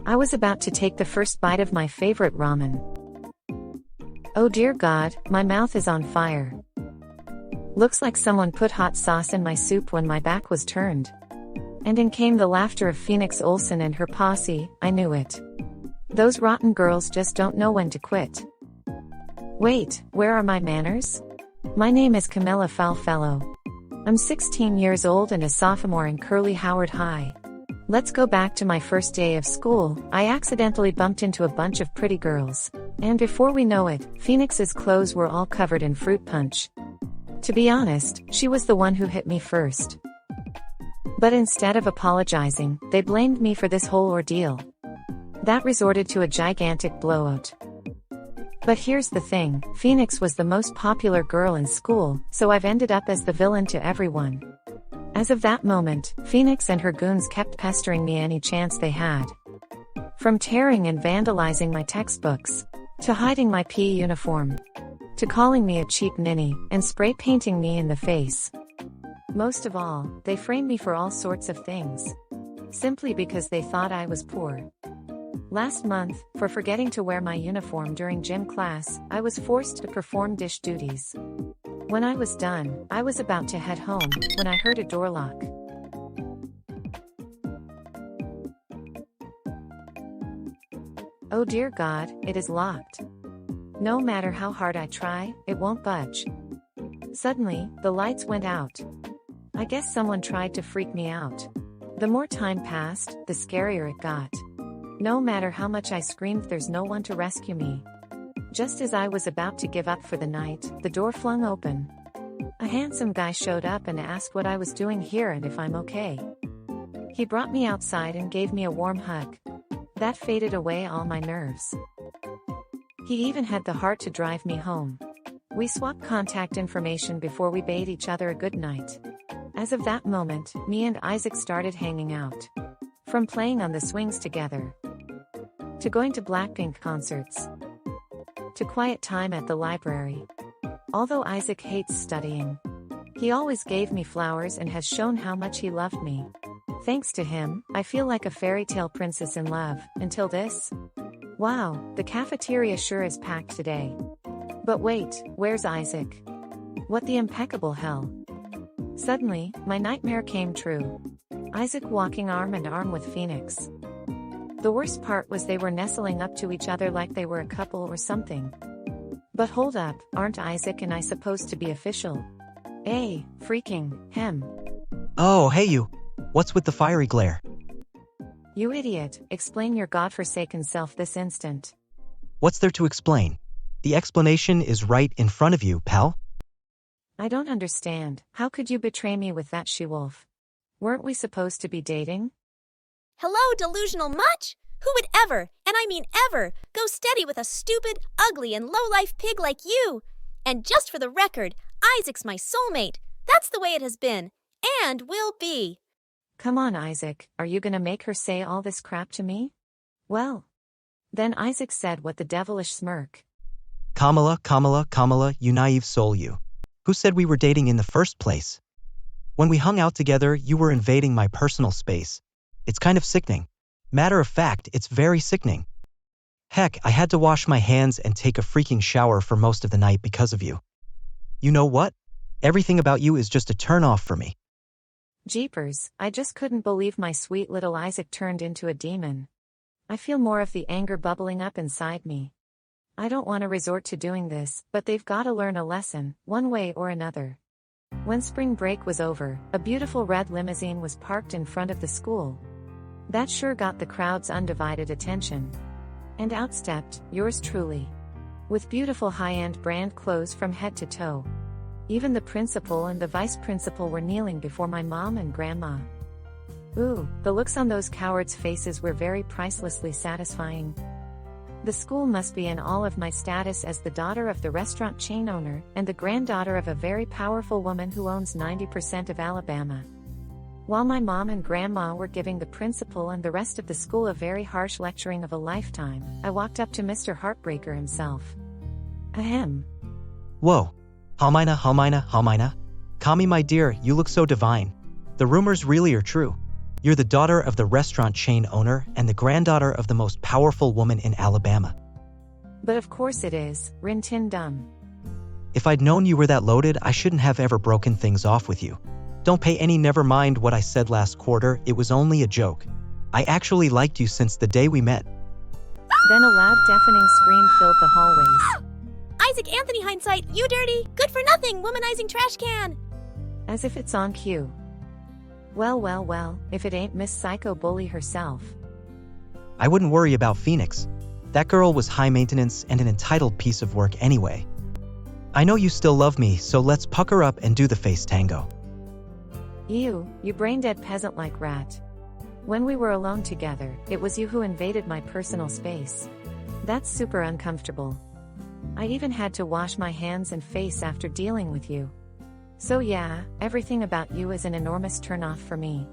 I was about to take the first bite of my favorite ramen. Oh dear God, my mouth is on fire. Looks like someone put hot sauce in my soup when my back was turned. And in came the laughter of Phoenix Olsen and her posse. I knew it. Those rotten girls just don't know when to quit. Wait, where are my manners? My name is Kamala Foulfellow. I'm 16 years old and a sophomore in Curly Howard High. Let's go back to my first day of school. I accidentally bumped into a bunch of pretty girls. And before we know it, Phoenix's clothes were all covered in fruit punch. To be honest, she was the one who hit me first. But instead of apologizing, they blamed me for this whole ordeal. That resorted to a gigantic blowout. But here's the thing, Phoenix was the most popular girl in school, so I've ended up as the villain to everyone. As of that moment, Phoenix and her goons kept pestering me any chance they had. From tearing and vandalizing my textbooks, to hiding my PE uniform, to calling me a cheap ninny, and spray painting me in the face. Most of all, they framed me for all sorts of things. Simply because they thought I was poor. Last month, for forgetting to wear my uniform during gym class, I was forced to perform dish duties. When I was done, I was about to head home, when I heard a door lock. Oh dear God, it is locked. No matter how hard I try, it won't budge. Suddenly, the lights went out. I guess someone tried to freak me out. The more time passed, the scarier it got. No matter how much I screamed, there's no one to rescue me. Just as I was about to give up for the night, the door flung open. A handsome guy showed up and asked what I was doing here and if I'm okay. He brought me outside and gave me a warm hug. That faded away all my nerves. He even had the heart to drive me home. We swapped contact information before we bade each other a good night. As of that moment, me and Isaac started hanging out. From playing on the swings together, to going to Blackpink concerts, to quiet time at the library. Although Isaac hates studying, he always gave me flowers and has shown how much he loved me. Thanks to him, I feel like a fairy tale princess in love, until this. Wow, the cafeteria sure is packed today. But wait, where's Isaac? What the impeccable hell? Suddenly, my nightmare came true. Isaac walking arm in arm with Phoenix. The worst part was they were nestling up to each other like they were a couple or something. But hold up, aren't Isaac and I supposed to be official? Freaking, him. Oh, hey you. What's with the fiery glare? You idiot, explain your godforsaken self this instant. What's there to explain? The explanation is right in front of you, pal. I don't understand, how could you betray me with that she-wolf? Weren't we supposed to be dating? Hello, delusional much? Who would ever, and I mean ever, go steady with a stupid, ugly, and low-life pig like you? And just for the record, Isaac's my soulmate. That's the way it has been, and will be. Come on, Isaac, are you gonna make her say all this crap to me? Well. Then Isaac said with the devilish smirk. Kamala, you naive soul you. Who said we were dating in the first place? When we hung out together, you were invading my personal space. It's kind of sickening. Matter of fact, it's very sickening. Heck, I had to wash my hands and take a freaking shower for most of the night because of you. You know what? Everything about you is just a turn-off for me. Jeepers, I just couldn't believe my sweet little Isaac turned into a demon. I feel more of the anger bubbling up inside me. I don't want to resort to doing this, but they've got to learn a lesson, one way or another. When spring break was over, a beautiful red limousine was parked in front of the school. That sure got the crowd's undivided attention. And out stepped, yours truly. With beautiful high-end brand clothes from head to toe. Even the principal and the vice principal were kneeling before my mom and grandma. Ooh, the looks on those cowards' faces were very pricelessly satisfying. The school must be in awe of my status as the daughter of the restaurant chain owner and the granddaughter of a very powerful woman who owns 90% of Alabama. While my mom and grandma were giving the principal and the rest of the school a very harsh lecturing of a lifetime, I walked up to Mr. Heartbreaker himself. Ahem. Whoa. Halmina. Kami, my dear, you look so divine. The rumors really are true. You're the daughter of the restaurant chain owner and the granddaughter of the most powerful woman in Alabama. But of course it is, Rin Tin Dum. If I'd known you were that loaded, I shouldn't have ever broken things off with you. Don't pay any never mind what I said last quarter, it was only a joke. I actually liked you since the day we met. Then a loud deafening scream filled the hallways. Isaac Anthony hindsight, you dirty, good for nothing, womanizing trash can. As if it's on cue. Well, if it ain't Miss Psycho Bully herself. I wouldn't worry about Phoenix. That girl was high maintenance and an entitled piece of work anyway. I know you still love me, so let's pucker up and do the face tango. You brain-dead peasant-like rat. When we were alone together, it was you who invaded my personal space. That's super uncomfortable. I even had to wash my hands and face after dealing with you. So yeah, everything about you is an enormous turn-off for me.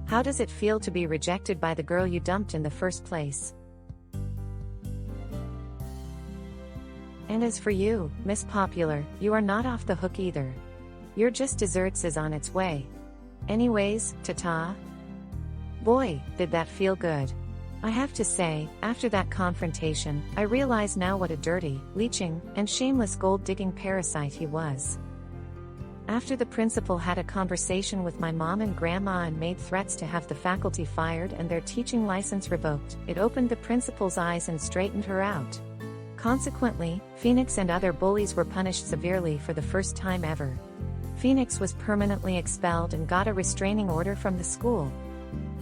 How does it feel to be rejected by the girl you dumped in the first place? And as for you, Miss Popular, you are not off the hook either. Your just desserts is on its way. Anyways, ta-ta. Boy, did that feel good. I have to say, after that confrontation, I realize now what a dirty, leeching, and shameless gold-digging parasite he was. After the principal had a conversation with my mom and grandma and made threats to have the faculty fired and their teaching license revoked, it opened the principal's eyes and straightened her out. Consequently, Phoenix and other bullies were punished severely for the first time ever. Phoenix was permanently expelled and got a restraining order from the school.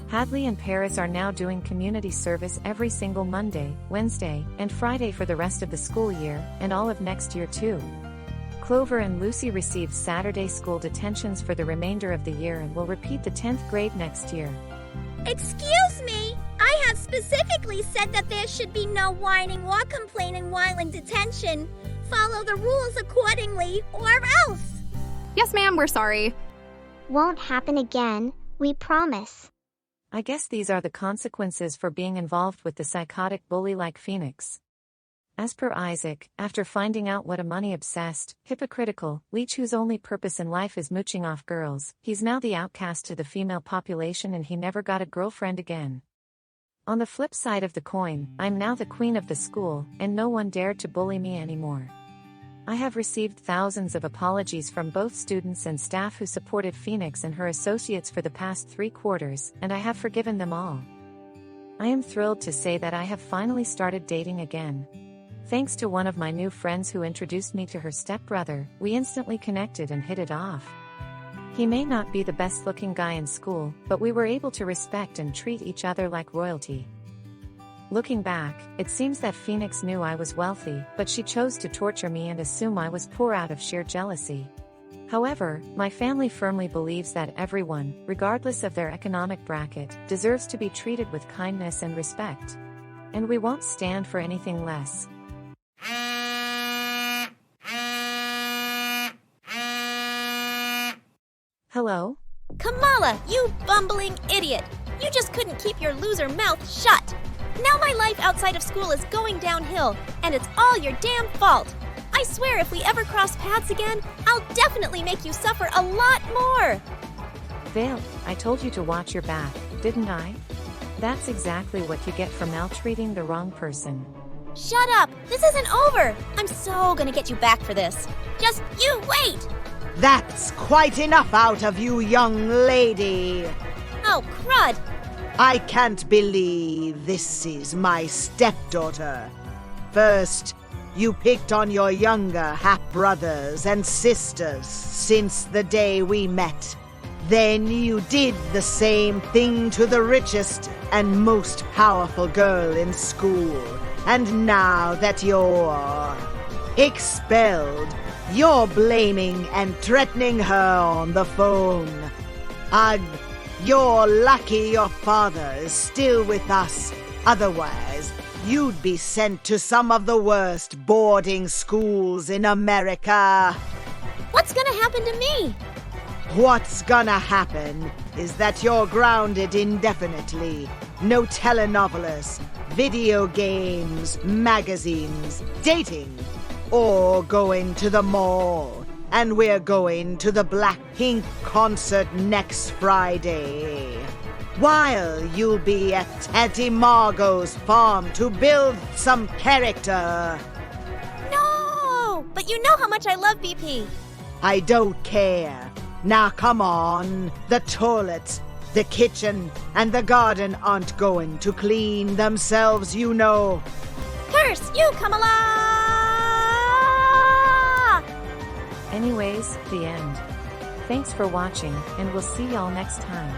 Hadley and Paris are now doing community service every single Monday, Wednesday, and Friday for the rest of the school year, and all of next year too. Clover and Lucy received Saturday school detentions for the remainder of the year and will repeat the 10th grade next year. Excuse me, I have specifically said that there should be no whining or complaining while in detention. Follow the rules accordingly, or else. Yes, ma'am, we're sorry. Won't happen again, we promise. I guess these are the consequences for being involved with the psychotic bully like Phoenix. As per Isaac, after finding out what a money-obsessed, hypocritical, leech whose only purpose in life is mooching off girls, he's now the outcast to the female population and he never got a girlfriend again. On the flip side of the coin, I'm now the queen of the school, and no one dared to bully me anymore. I have received thousands of apologies from both students and staff who supported Phoenix and her associates for the past 3 quarters, and I have forgiven them all. I am thrilled to say that I have finally started dating again. Thanks to one of my new friends who introduced me to her stepbrother, we instantly connected and hit it off. He may not be the best-looking guy in school, but we were able to respect and treat each other like royalty. Looking back, it seems that Phoenix knew I was wealthy, but she chose to torture me and assume I was poor out of sheer jealousy. However, my family firmly believes that everyone, regardless of their economic bracket, deserves to be treated with kindness and respect. And we won't stand for anything less. Hello? Kamala, you bumbling idiot! You just couldn't keep your loser mouth shut! Now my life outside of school is going downhill, and it's all your damn fault! I swear if we ever cross paths again, I'll definitely make you suffer a lot more! Vale, I told you to watch your back, didn't I? That's exactly what you get for maltreating the wrong person. Shut up! This isn't over! I'm so gonna get you back for this. Just you wait! That's quite enough out of you, young lady. Oh, crud! I can't believe this is my stepdaughter. First, you picked on your younger half-brothers and sisters since the day we met. Then you did the same thing to the richest and most powerful girl in school. And now that you're expelled, you're blaming and threatening her on the phone. Ugh, you're lucky your father is still with us. Otherwise, you'd be sent to some of the worst boarding schools in America. What's gonna happen to me? What's gonna happen is that you're grounded indefinitely. No telenovelas, video games, magazines, dating, or going to the mall. And we're going to the Blackpink concert next Friday. while you'll be at Teddy Margot's farm to build some character. No! But you know how much I love BP. I don't care. Now come on. The toilets, the kitchen, and the garden aren't going to clean themselves, you know. Curse you, Kamala! Anyways, the end. Thanks for watching, and we'll see y'all next time.